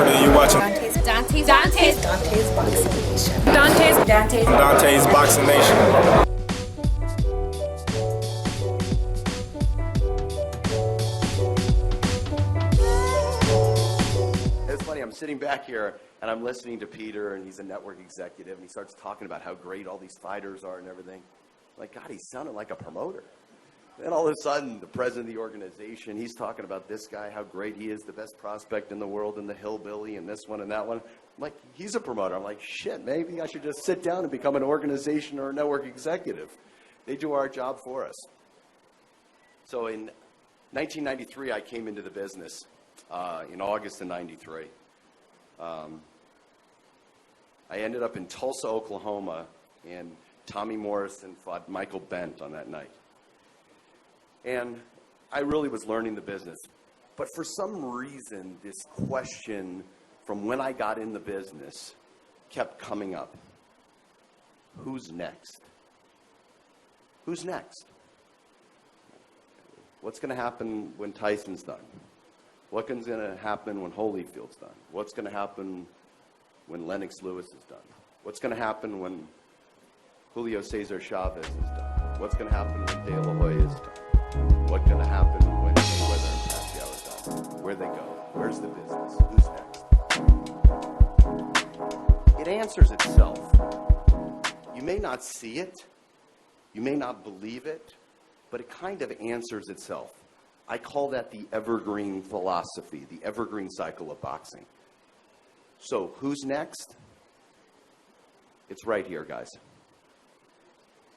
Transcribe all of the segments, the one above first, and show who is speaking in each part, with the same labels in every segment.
Speaker 1: Crawford, and you're watching Dante's Boxing Nation.
Speaker 2: It's funny, I'm sitting back here and I'm listening to Peter, and he's a network executive, and he starts talking about how great all these fighters are and everything. I'm like, God, he sounded like a promoter. Then all of a sudden, the president of the organization, he's talking about this guy, how great he is, the best prospect in the world, and the hillbilly, and this one and that one. I'm like, he's a promoter. I'm like, shit, maybe I should just sit down and become an organization or a network executive. They do our job for us. So in 1993, I came into the business in August of 93. I ended up in Tulsa, Oklahoma, and Tommy Morrison fought Michael Bent on that night. And I really was learning the business. But for some reason, this question from when I got in the business kept coming up. Who's next? Who's next? What's going to happen when Tyson's done? What's going to happen when Holyfield's done? What's going to happen when Lennox Lewis is done? What's going to happen when Julio Cesar Chavez is done? What's going to happen when De La Hoya is done? What's going to happen when Mayweather and Pacquiao is done? Where they go? Where's the business? Who's next? It answers itself. You may not see it. You may not believe it, but it kind of answers itself. I call that the evergreen philosophy, the evergreen cycle of boxing. So who's next? It's right here, guys.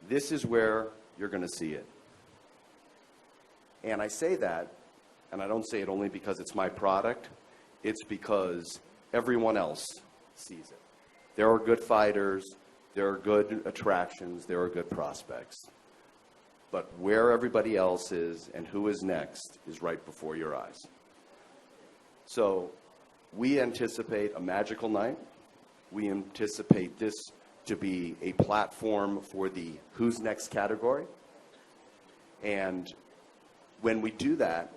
Speaker 2: This is where you're going to see it. And I say that, and I don't say it only because it's my product. It's because everyone else sees it. There are good fighters. There are good attractions. There are good prospects. But where everybody else is and who is next is right before your eyes. So we anticipate a magical night. We anticipate this to be a platform for the who's next category. And when we do that,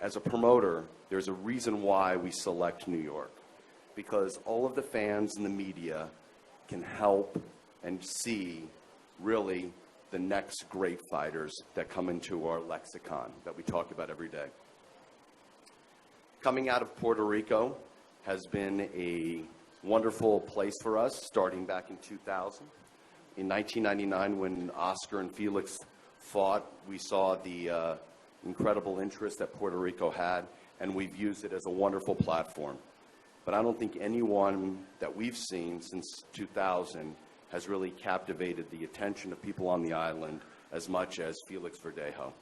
Speaker 2: as a promoter, there's a reason why we select New York. Because all of the fans and the media can help and see really the next great fighters that come into our lexicon that we talk about every day. Coming out of Puerto Rico has been a wonderful place for us, starting back in 2000. In 1999, when Oscar and Felix fought, we saw the incredible interest that Puerto Rico had, and we've used it as a wonderful platform. But I don't think anyone that we've seen since 2000 has really captivated the attention of people on the island as much as Felix Verdejo.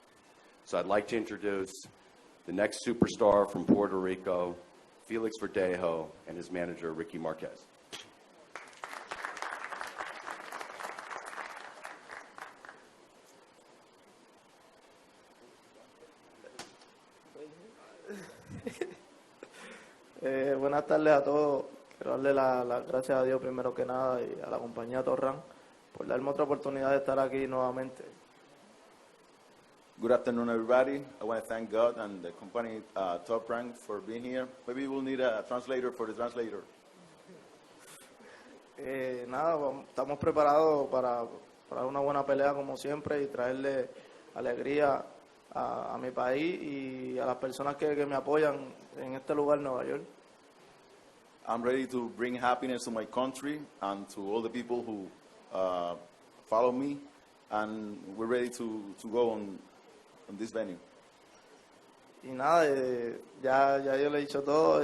Speaker 2: So I'd like to introduce the next superstar from Puerto Rico, Felix Verdejo, and his manager, Ricky Marquez.
Speaker 3: Buenas tardes a todos. Quiero darle las gracias a Dios primero que nada y a la compañía Torran por darme otra oportunidad de estar aquí nuevamente.
Speaker 4: Good afternoon, everybody. I want to thank God and the company Top Rank for being here. Maybe we'll need a translator for the translator.
Speaker 3: Estamos preparados para una buena pelea como siempre y traerle alegría a mi país y a las personas que me apoyan en este lugar, Nueva York.
Speaker 4: I'm ready to bring happiness to my country and to all the people who follow me, and we're ready to go on this venue.
Speaker 3: Y nada, ya yo le he dicho todo,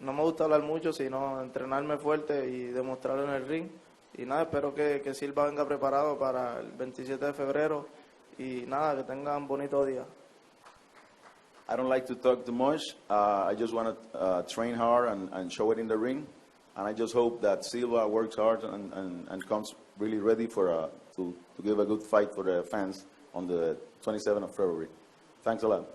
Speaker 3: no me gusta hablar mucho, sino entrenarme fuerte y demostrarlo en el ring. Y nada, espero que Silva venga preparado para el 27 de febrero y nada, que tengan un bonito día.
Speaker 4: I don't like to talk too much. I just want to train hard and show it in the ring. And I just hope that Silva works hard and comes really ready for to give a good fight for the fans on the 27th of February. Thanks a lot.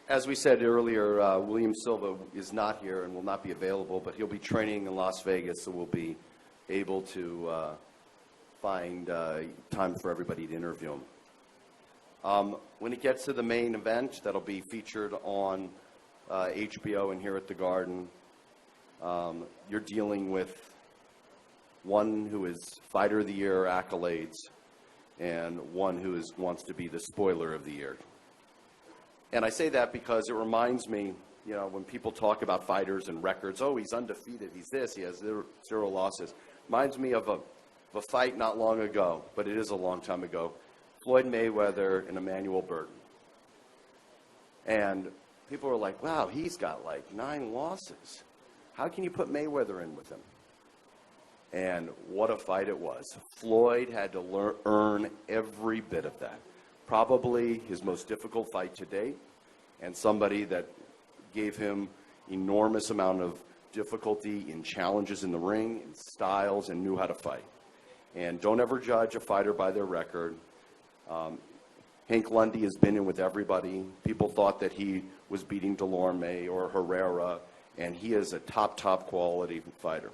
Speaker 2: As we said earlier, William Silva is not here and will not be available, but he'll be training in Las Vegas, so we'll be able to find time for everybody to interview him. when it gets to the main event, that'll be featured on HBO and here at the Garden, you're dealing with one who is Fighter of the Year accolades and one who wants to be the spoiler of the year. And I say that because it reminds me, you know, when people talk about fighters and records, oh, he's undefeated, he's this, he has zero losses. Reminds me of a fight not long ago, but it is a long time ago. Floyd Mayweather and Emmanuel Burton. And people were like, wow, he's got like 9 losses. How can you put Mayweather in with him? And what a fight it was. Floyd had to earn every bit of that. Probably his most difficult fight to date, and somebody that gave him enormous amount of difficulty in challenges in the ring, in styles, and knew how to fight. And don't ever judge a fighter by their record. Hank Lundy has been in with everybody. People thought that he was beating Delorme or Herrera, and he is a top quality fighter.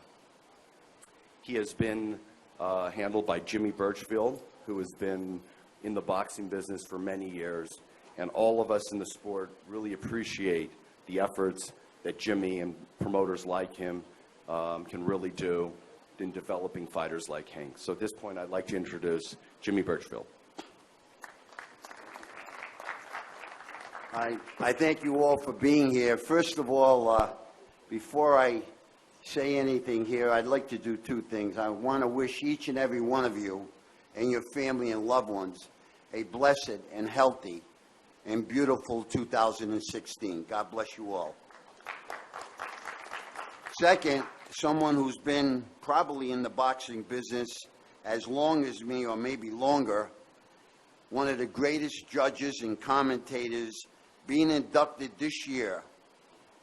Speaker 2: He has been handled by Jimmy Birchfield, who has been in the boxing business for many years, and all of us in the sport really appreciate the efforts that Jimmy and promoters like him can really do in developing fighters like Hank. So at this point, I'd like to introduce Jimmy Birchfield.
Speaker 5: I thank you all for being here. First of all, before I say anything here, I'd like to do 2 things. I want to wish each and every one of you and your family and loved ones a blessed and healthy and beautiful 2016. God bless you all. Second, someone who's been probably in the boxing business as long as me or maybe longer, one of the greatest judges and commentators being inducted this year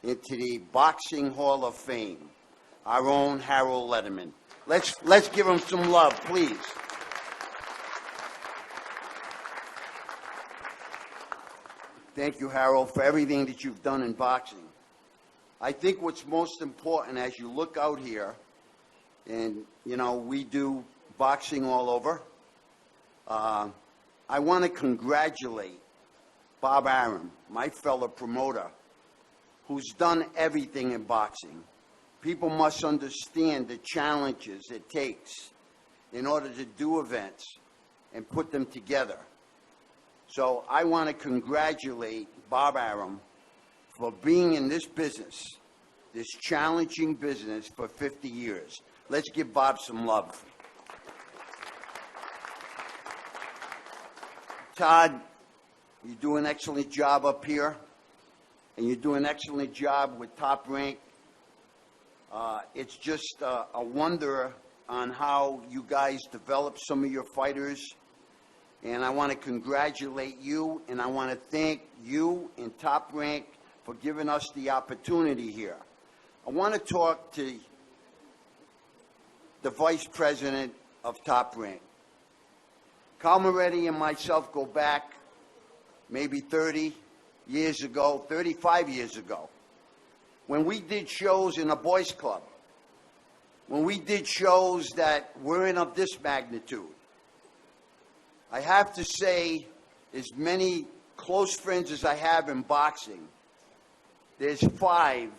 Speaker 5: into the Boxing Hall of Fame, our own Harold Letterman. Let's give him some love, please. Thank you, Harold, for everything that you've done in boxing. I think what's most important as you look out here, and, you know, we do boxing all over, I want to congratulate Bob Arum, my fellow promoter, who's done everything in boxing. People must understand the challenges it takes in order to do events and put them together. So I want to congratulate Bob Arum for being in this business, this challenging business, for 50 years. Let's give Bob some love. Todd, you do an excellent job up here, and you do an excellent job with Top Rank. It's just a wonder on how you guys develop some of your fighters. And I want to congratulate you, and I want to thank you and Top Rank for giving us the opportunity here. I want to talk to the Vice President of Top Rank. Carl Moretti and myself go back maybe 30 years ago, 35 years ago, when we did shows in a boys club, when we did shows that weren't of this magnitude. I have to say, as many close friends as I have in boxing, there's 5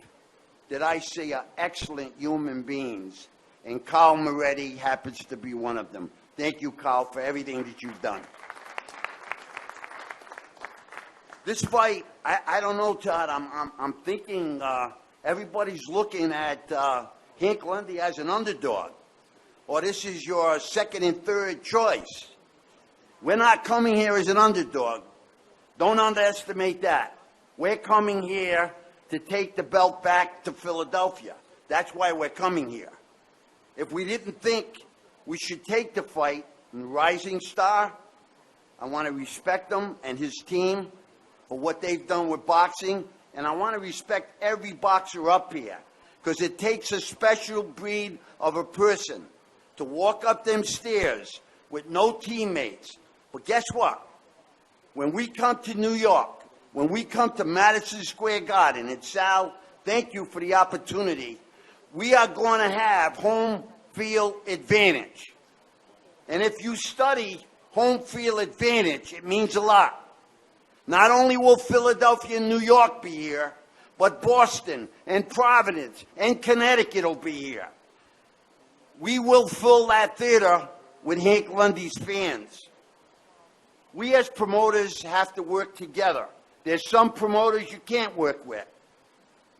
Speaker 5: that I say are excellent human beings, and Carl Moretti happens to be one of them. Thank you, Carl, for everything that you've done. This fight, I don't know, Todd. I'm thinking everybody's looking at Hank Lundy as an underdog, or this is your second and third choice. We're not coming here as an underdog. Don't underestimate that. We're coming here to take the belt back to Philadelphia. That's why we're coming here. If we didn't think we should take the fight in Rising Star, I want to respect him and his team for what they've done with boxing, and I want to respect every boxer up here, because it takes a special breed of a person to walk up them stairs with no teammates. But guess what? When we come to New York, when we come to Madison Square Garden, and Sal, thank you for the opportunity, we are going to have home field advantage. And if you study home field advantage, it means a lot. Not only will Philadelphia and New York be here, but Boston and Providence and Connecticut will be here. We will fill that theater with Hank Lundy's fans. We as promoters have to work together. There's some promoters you can't work with.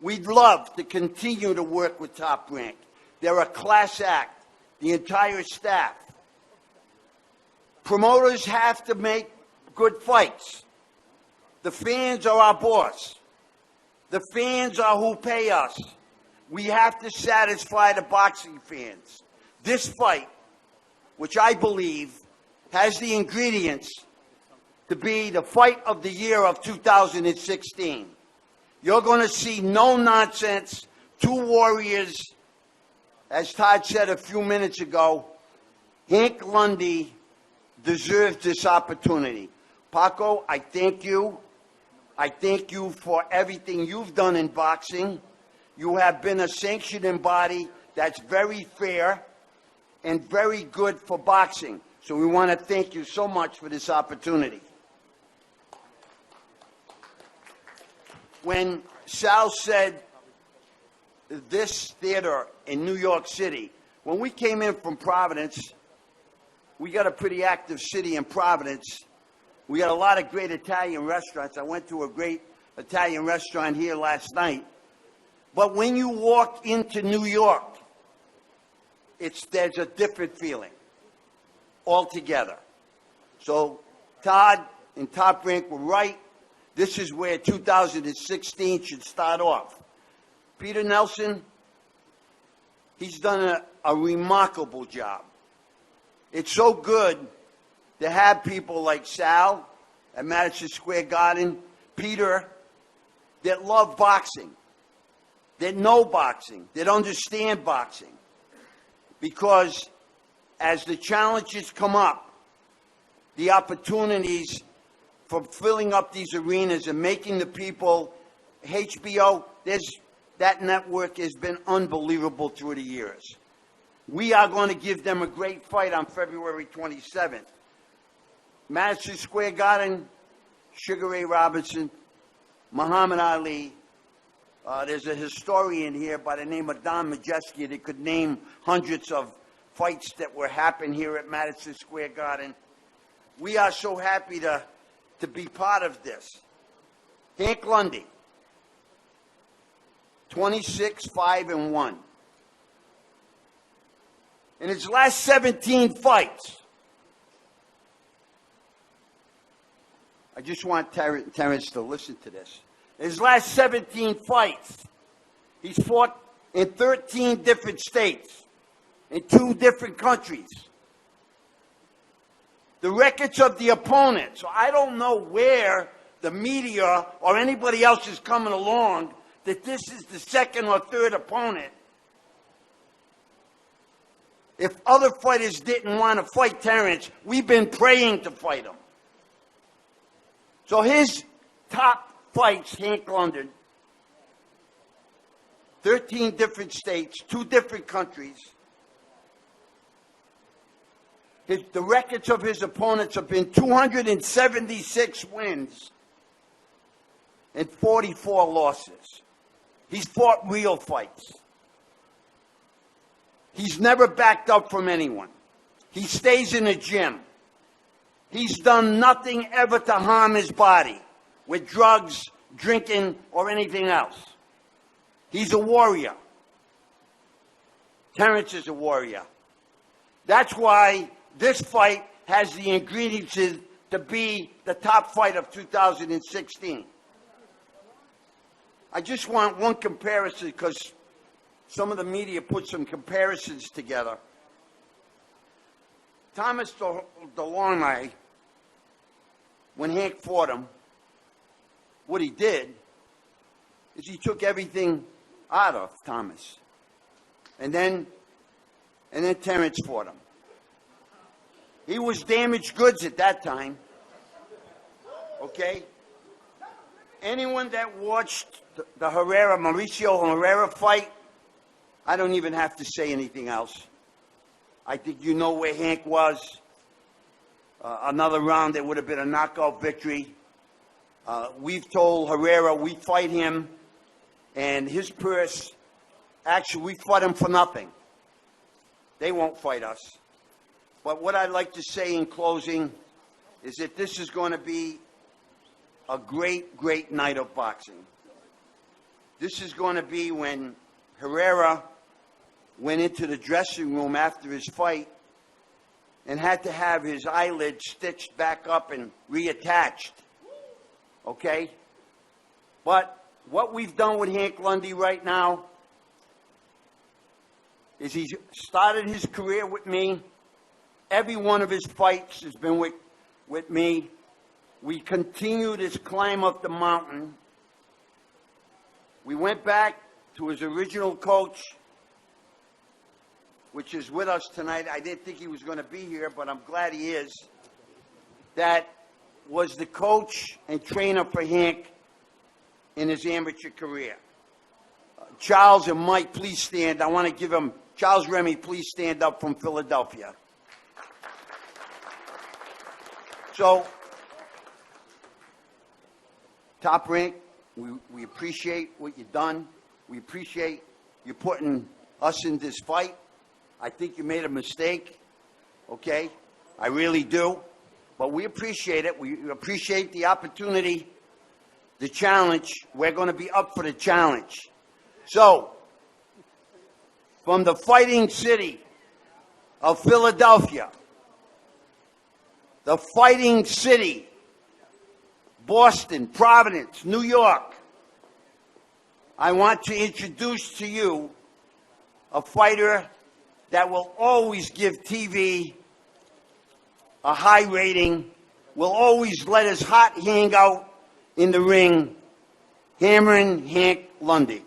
Speaker 5: We'd love to continue to work with Top Rank. They're a class act, the entire staff. Promoters have to make good fights. The fans are our boss. The fans are who pay us. We have to satisfy the boxing fans. This fight, which I believe has the ingredients to be the fight of the year of 2016. You're going to see no nonsense, two warriors. As Todd said a few minutes ago, Hank Lundy deserves this opportunity. Paco, I thank you. I thank you for everything you've done in boxing. You have been a sanctioning body that's very fair and very good for boxing. So we want to thank you so much for this opportunity. When Sal said this theater in New York City, when we came in from Providence, we got a pretty active city in Providence. We got a lot of great Italian restaurants. I went to a great Italian restaurant here last night. But when you walk into New York, there's a different feeling altogether. So Todd and Top Rank were right. This is where 2016 should start off. Peter Nelson, he's done a remarkable job. It's so good to have people like Sal at Madison Square Garden, Peter, that love boxing, that know boxing, that understand boxing. Because as the challenges come up, the opportunities for filling up these arenas and making the people, HBO, that network has been unbelievable through the years. We are going to give them a great fight on February 27th. Madison Square Garden, Sugar Ray Robinson, Muhammad Ali. There's a historian here by the name of Don Majeski that could name hundreds of fights that were happening here at Madison Square Garden. We are so happy to be part of this. Hank Lundy, 26-5-1. In his last 17 fights, I just want Terrence to listen to this. In his last 17 fights, he's fought in 13 different states, in 2 different countries. The records of the opponent, so I don't know where the media or anybody else is coming along that this is the second or third opponent. If other fighters didn't want to fight Terrence, we've been praying to fight him. So his top fights, Hank Lundy, 13 different states, 2 different countries. The records of his opponents have been 276 wins and 44 losses. He's fought real fights. He's never backed up from anyone. He stays in the gym. He's done nothing ever to harm his body with drugs, drinking, or anything else. He's a warrior. Terrence is a warrior. That's why this fight has the ingredients to be the top fight of 2016. I just want one comparison because some of the media put some comparisons together. Thomas DeLorme, when Hank fought him, what he did is he took everything out of Thomas. And then Terrence fought him. He was damaged goods at that time. Okay? Anyone that watched the Mauricio Herrera fight, I don't even have to say anything else. I think you know where Hank was. Another round, there would have been a knockout victory. We've told Herrera we fight him, and his purse, actually, we fought him for nothing. They won't fight us. But what I'd like to say in closing is that this is going to be a great, great night of boxing. This is going to be when Herrera went into the dressing room after his fight and had to have his eyelid stitched back up and reattached. Okay? But what we've done with Hank Lundy right now is he started his career with me. Every one of his fights has been with me. We continued his climb up the mountain. We went back to his original coach, which is with us tonight. I didn't think he was going to be here, but I'm glad he is. That was the coach and trainer for Hank in his amateur career. Charles and Mike, please stand. I want to give him, Charles Remy, please stand up from Philadelphia. So, Top Rank, we appreciate what you've done. We appreciate you putting us in this fight. I think you made a mistake, okay? I really do. But we appreciate it. We appreciate the opportunity, the challenge. We're going to be up for the challenge. So, from the fighting city of Philadelphia, the fighting city, Boston, Providence, New York, I want to introduce to you a fighter that will always give TV a high rating, will always let his heart hang out in the ring, hammering Hank Lundy.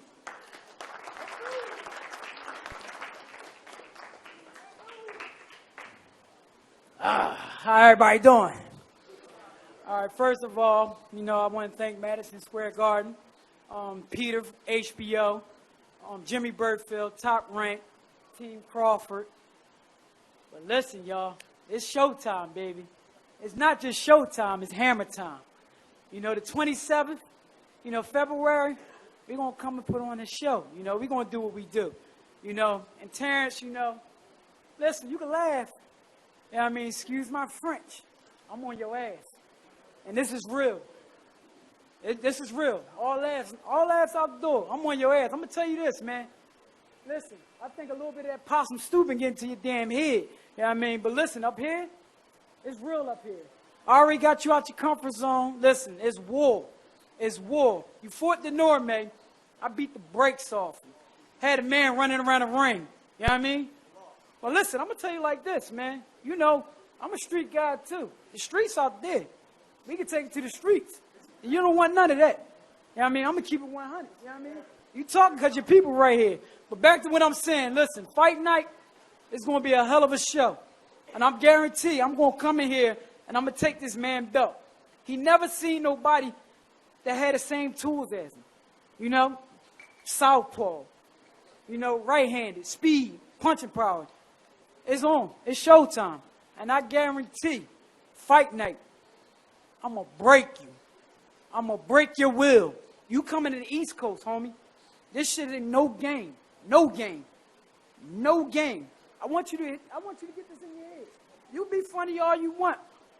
Speaker 6: How everybody doing? All right, first of all, I want to thank Madison Square Garden, Peter, HBO, Jimmy Burfield, Top Rank, Team Crawford. But listen, y'all, it's showtime, baby. It's not just showtime, it's hammer time. The 27th, February, we're going to come and put on a show. We're going to do what we do. And Terrence, listen, you can laugh. Excuse my French. I'm on your ass. And this is real. This is real. All laughs out the door. I'm on your ass. I'm going to tell you this, man. Listen, I think a little bit of that possum stew been getting to your damn head. But listen, up here, it's real up here. I already got you out your comfort zone. Listen, it's war. It's war. You fought the Norme. I beat the brakes off you. Had a man running around the ring. You know what I mean? Well, listen, I'm going to tell you like this, man. I'm a street guy, too. The streets out there. We can take it to the streets. And you don't want none of that. You know what I mean? I'm going to keep it 100. You know what I mean? You talking because your people right here. But back to what I'm saying. Listen, fight night is going to be a hell of a show. And I'm guarantee I'm going to come in here and I'm going to take this man belt. He never seen nobody that had the same tools as him. Southpaw. Right-handed, speed, punching power. It's on. It's showtime. And I guarantee, fight night, I'm going to break you. I'm going to break your will. You coming to the East Coast, homie. This shit ain't no game. No game. No game. I want you to get this in your head. You be funny all you want.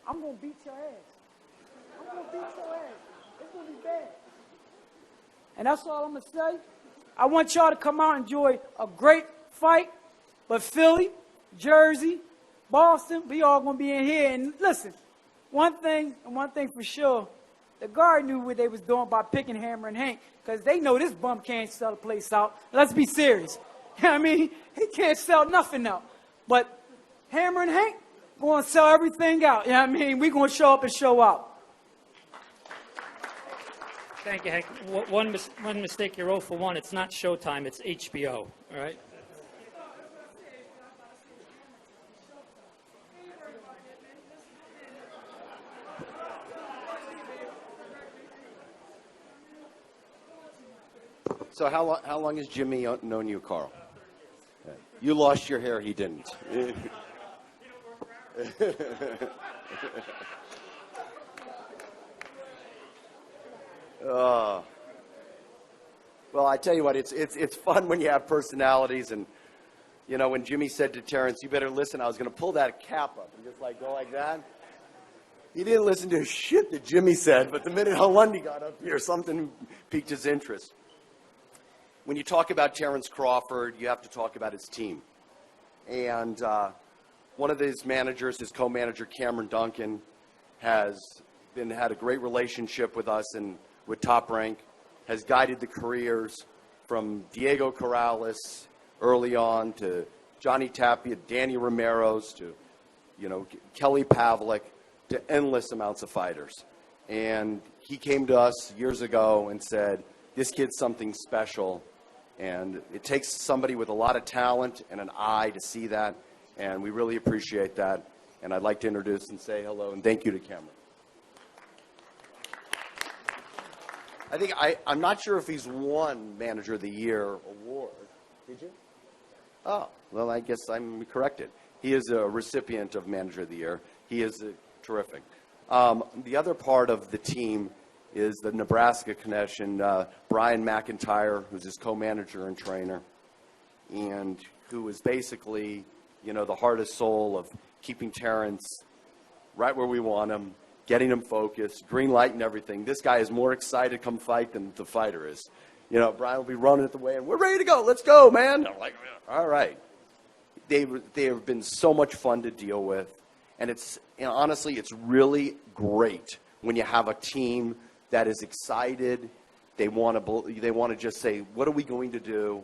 Speaker 6: I'm going to beat your ass. I'm going to beat your ass. It's going to be bad. And that's all I'm going to say. I want y'all to come out and enjoy a great fight. But Philly, Jersey, Boston, we all going to be in here. And listen, one thing for sure, the guard knew what they was doing by picking Hammer and Hank, because they know this bum can't sell the place out. Let's be serious. You know what I mean? He can't sell nothing out. But Hammer and Hank going to sell everything out. You know what I mean? We going to show up and show out.
Speaker 7: Thank you, Hank. One mistake, you're 0 for 1. It's not Showtime, it's HBO, all right?
Speaker 2: So how long has Jimmy known you, Carl? You lost your hair, he didn't. Well, I tell you what, it's fun when you have personalities. And, you know, when Jimmy said to Terrence, you better listen, I was going to pull that cap up and just like go like that. He didn't listen to shit that Jimmy said, but the minute Lundy got up here, something piqued his interest. When you talk about Terrence Crawford, you have to talk about his team. And one of his managers, his co-manager, Cameron Duncan, has had a great relationship with us and with Top Rank, has guided the careers from Diego Corrales early on to Johnny Tapia, Danny Romero's, to, you know, Kelly Pavlik, to endless amounts of fighters. And he came to us years ago and said, this kid's something special. And it takes somebody with a lot of talent and an eye to see that. And we really appreciate that. And I'd like to introduce and say hello and thank you to Cameron. I'm not sure if he's won Manager of the Year award. Did you? Oh, well, I guess I'm corrected. He is a recipient of Manager of the Year. He is terrific. The other part of the team is the Nebraska connection, Brian McIntyre, who's his co-manager and trainer, and who is basically, you know, the heart and soul of keeping Terrence right where we want him, getting him focused, green light and everything. This guy is more excited to come fight than the fighter is. You know, Brian will be running at the way, and we're ready to go. Let's go, man. I'm like, all right. They have been so much fun to deal with. And it's, you know, honestly, it's really great when you have a team that is excited. They want to just say, what are we going to do?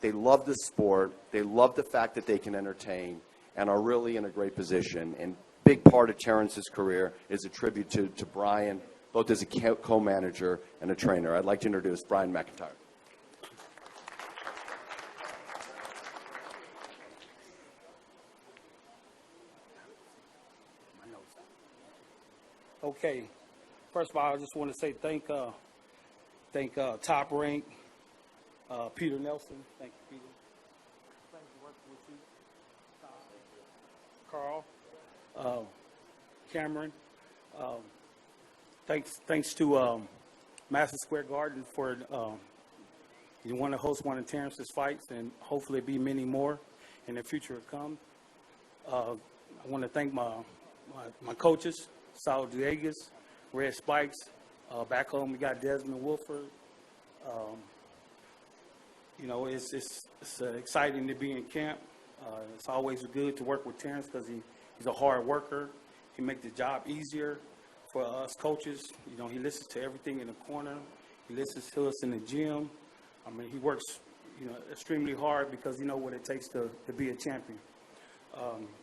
Speaker 2: They love the sport. They love the fact that they can entertain and are really in a great position. And big part of Terrence's career is a tribute to Brian, both as a co-manager and a trainer. I'd like to introduce Brian McIntyre.
Speaker 8: Okay, first of all, I just want to say thank Top Rank, Peter Nelson. Thank you, Peter. Pleasure working with you. Carl, Cameron. Thanks to Madison Square Garden for you want to host one of Terrence's fights, and hopefully be many more in the future to come. I want to thank my coaches. Saul Diegas, Red Spikes. Back home, we got Desmond Wolford. You know, it's exciting to be in camp. It's always good to work with Terrence because he's a hard worker. He makes the job easier for us coaches. You know, he listens to everything in the corner. He listens to us in the gym. I mean, he works, you know, extremely hard because he knows what it takes to be a champion.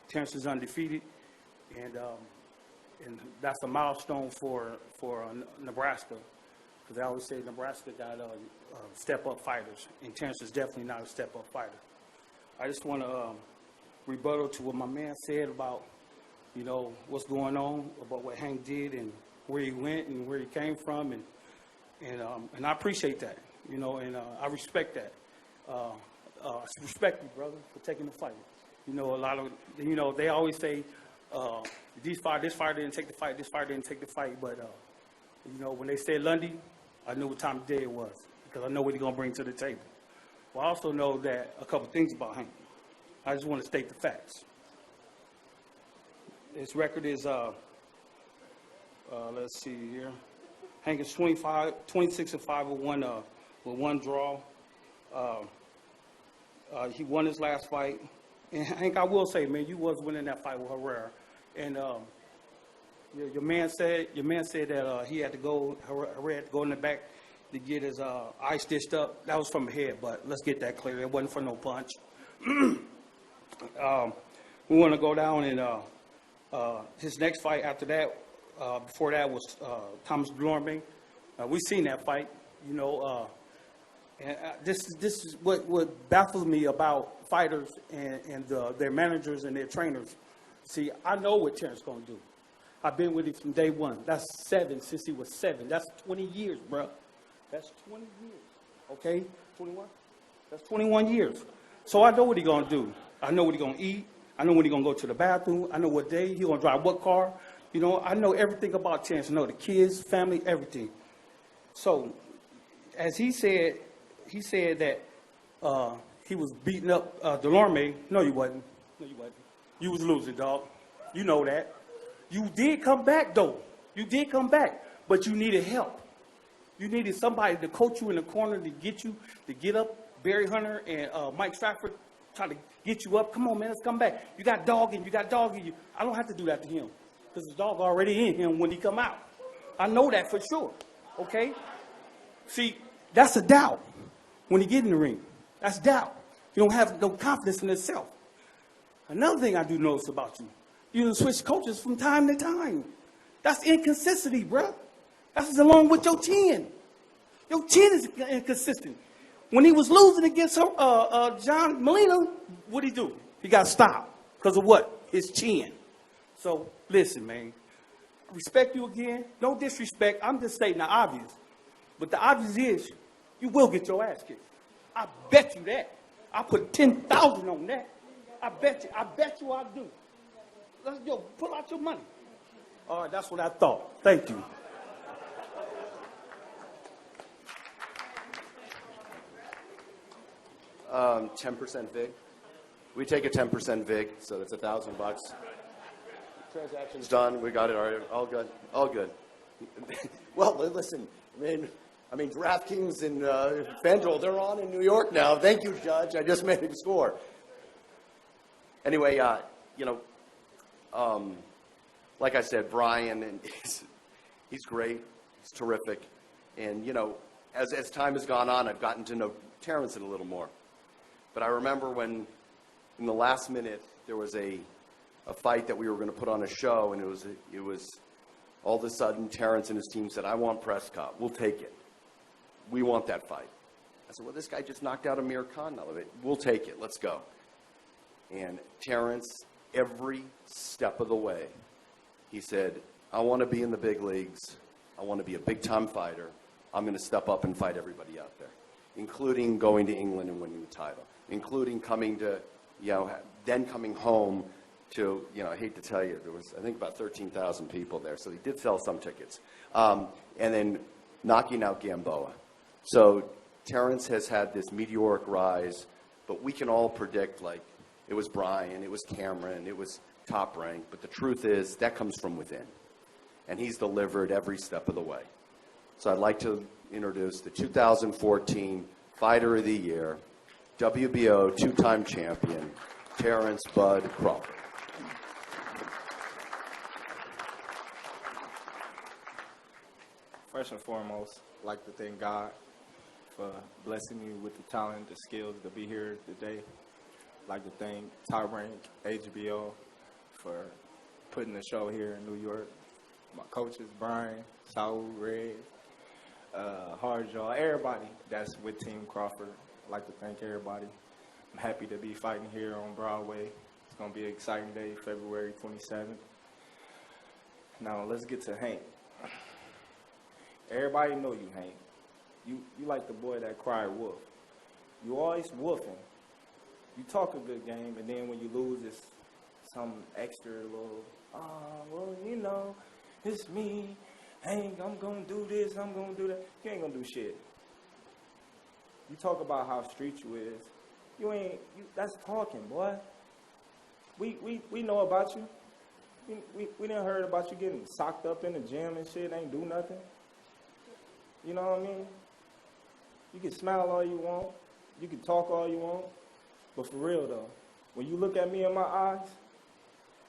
Speaker 8: Terrence is undefeated, and that's a milestone for Nebraska, because I always say Nebraska got step-up fighters, and Terrence is definitely not a step-up fighter. I just want to rebuttal to what my man said about, you know, what's going on, about what Hank did and where he went and where he came from, and I appreciate that, you know, and I respect that. I respect you, brother, for taking the fight. You know, a lot of, you know, they always say, this fighter didn't take the fight, this fighter didn't take the fight, but, you know, when they said Lundy, I knew what time of day it was, because I know what he's going to bring to the table. Well, I also know that a couple things about Hank. I just want to state the facts. His record is, let's see here. Hank is 26-5 with one draw. He won his last fight. And Hank, I will say, man, you was winning that fight with Herrera. And your man said that he had to go, Herrera had to go in the back to get his eye stitched up. That was from the head, but let's get that clear. It wasn't for no punch. We want to go down and his next fight after that, before that was Thomas Bjornbing. We've seen that fight, you know. And this is what baffles me about fighters and their managers and their trainers. See, I know what Terrence going to do. I've been with him from day one. That's 7 since he was 7. That's 20 years, bro. That's 20 years. Okay? 21? That's 21 years. So I know what he's going to do. I know what he's going to eat. I know when he's going to go to the bathroom. I know what day he's going to drive what car. You know, I know everything about Terrence. I know the kids, family, everything. So, as he said that he was beating up Delorme. No, you wasn't. No, you wasn't. You was losing, dog. You know that. You did come back, though. You did come back, but you needed help. You needed somebody to coach you in the corner to get up. Barry Hunter and Mike Stratford try to get you up. Come on, man, let's come back. You got dog in you. I don't have to do that to him because the dog already in him when he come out. I know that for sure, okay? See, that's a doubt when he get in the ring. That's doubt. You don't have no confidence in yourself. Another thing I do notice about you, you switch coaches from time to time. That's inconsistency, bro. That's along with your chin. Your chin is inconsistent. When he was losing against John Molina, what'd he do? He got stopped because of what? His chin. So listen, man. I respect you again. No disrespect. I'm just stating the obvious. But the obvious is you will get your ass kicked. I bet you that. I put 10,000 on that. I bet you I do. Let's go. Pull out your money. All right, that's what I thought. Thank you.
Speaker 2: Um, 10% VIG. We take a 10% VIG, so that's $1,000. Transaction's done. We got it. All right. All good. All good. Well, listen. I mean, DraftKings and FanDuel, they're on in New York now. Thank you, Judge. I just made a score. Anyway, like I said, Brian, and he's great. He's terrific. And, as time has gone on, I've gotten to know Terrence a little more. But I remember when, in the last minute, there was a fight that we were going to put on a show, and it was all of a sudden Terrence and his team said, I want Prescott. We'll take it. We want that fight. I said, well, this guy just knocked out Amir Khan. We'll take it. Let's go. And Terrence, every step of the way, he said, I want to be in the big leagues. I want to be a big-time fighter. I'm going to step up and fight everybody out there, including going to England and winning the title, including coming to, then coming home to, I hate to tell you, there was, I think, about 13,000 people there, so he did sell some tickets. And then knocking out Gamboa. So Terrence has had this meteoric rise, but we can all predict, it was Brian, it was Cameron, it was Top Rank, but the truth is that comes from within. And he's delivered every step of the way. So I'd like to introduce the 2014 Fighter of the Year, WBO two-time champion, Terrence Bud Crawford.
Speaker 1: First and foremost, I'd like to thank God for blessing me with the talent, the skills to be here today. I'd like to thank Top Rank, HBO, for putting the show here in New York. My coaches, Brian, Saul, Red, Hardjaw, everybody that's with Team Crawford. I'd like to thank everybody. I'm happy to be fighting here on Broadway. It's going to be an exciting day, February 27th. Now, let's get to Hank. Everybody know you, Hank. You like the boy that cried wolf. You always woofing. You talk a good game, and then when you lose, it's some extra little, it's me. Hank, I'm going to do this, I'm going to do that. You ain't going to do shit. You talk about how street you is. That's talking, boy. We know about you. We done heard about you getting socked up in the gym and shit, ain't do nothing. You know what I mean? You can smile all you want. You can talk all you want. But for real, though, when you look at me in my eyes,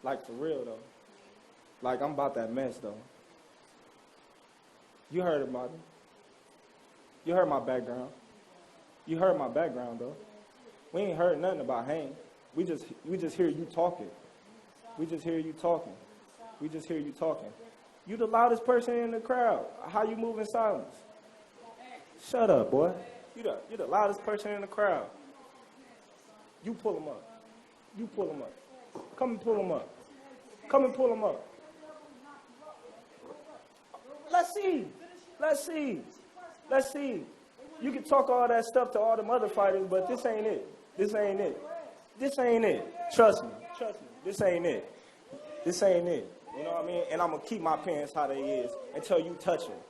Speaker 1: for real, though, I'm about that mess, though. You heard about it. You heard my background. You heard my background, though. We ain't heard nothing about Hank. We just hear you talking. We just hear you talking. We just hear you talking. You the loudest person in the crowd. How you move in silence? Shut up, boy. You the loudest person in the crowd. You pull him up. You pull him up. Come and pull him up. Come and pull him up. Let's see. Let's see. Let's see. You can talk all that stuff to all them other fighters, but this ain't it. This ain't it. This ain't it. Trust me. Trust me. This ain't it. This ain't it. You know what I mean? And I'm going to keep my pants how they is until you touch it.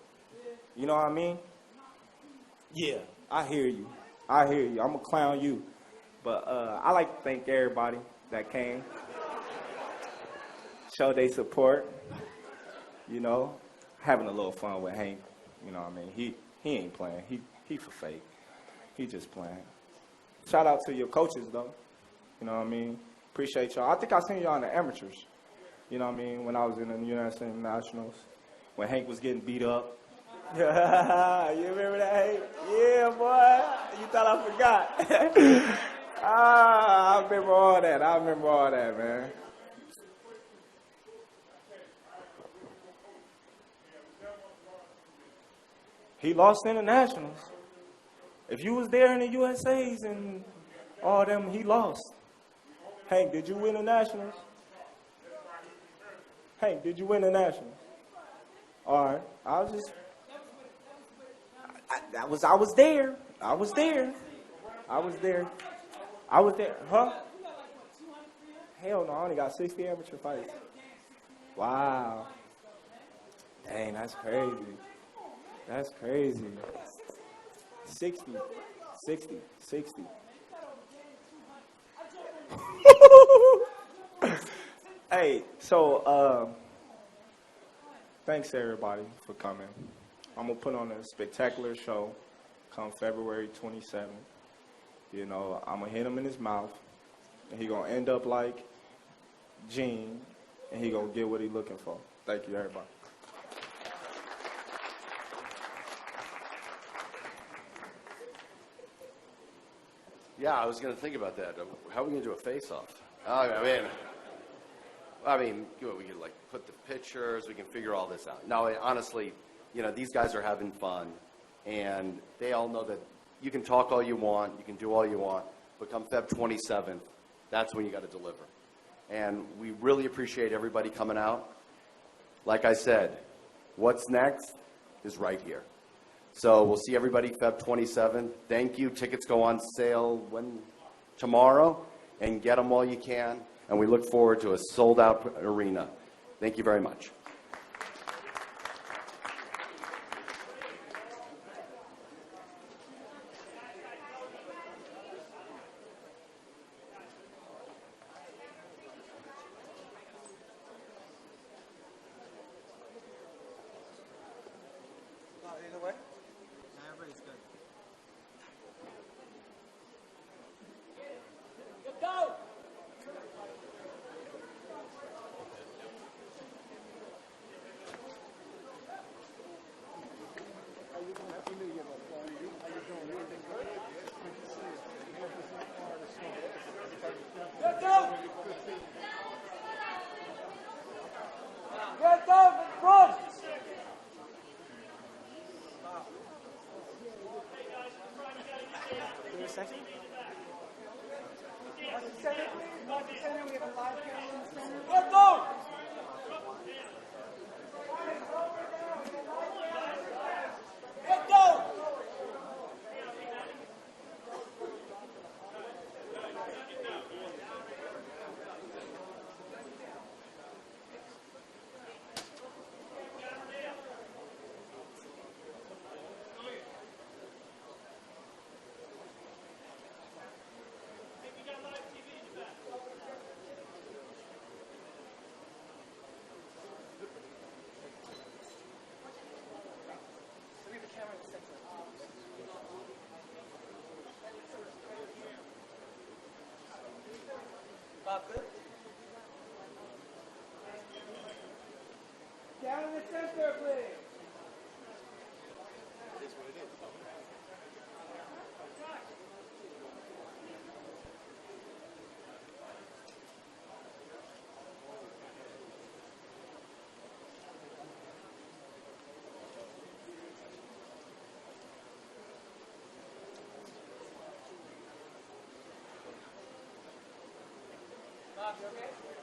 Speaker 1: You know what I mean? Yeah, I hear you. I hear you. I'm gonna clown you. But I like to thank everybody that came, show their support, you know, having a little fun with Hank. You know what I mean? He ain't playing. He for fake. He just playing. Shout out to your coaches though. You know what I mean? Appreciate y'all. I think I seen y'all in the amateurs. You know what I mean? When I was in the United States Nationals, when Hank was getting beat up. You remember that, Hank? Yeah, boy. You thought I forgot. I remember all that. Man. He lost in the Nationals. If you was there in the USA's and all them, he lost. Hank, did you win the Nationals? Hank, did you win the Nationals? All right. I was there. I was there. Huh? Hell no, I only got 60 amateur fights. Wow. Dang, that's crazy. 60. Hey, so thanks everybody for coming. I'm gonna put on a spectacular show come February 27th. You know, I'm gonna hit him in his mouth, and he gonna end up like Gene, and he gonna get what he looking for. Thank you, everybody.
Speaker 2: Yeah, I was going to think about that. How are we going to do a face-off? I mean, we can like put the pictures. We can figure all this out. No, honestly, you know, these guys are having fun, and they all know that you can talk all you want, you can do all you want, but come Feb 27th, that's when you got to deliver. And we really appreciate everybody coming out. Like I said, what's next is right here. So we'll see everybody Feb 27th. Thank you. Tickets go on sale tomorrow, and get them while you can. And we look forward to a sold-out arena. Thank you very much.
Speaker 6: Down in the center, please. Bob, you okay?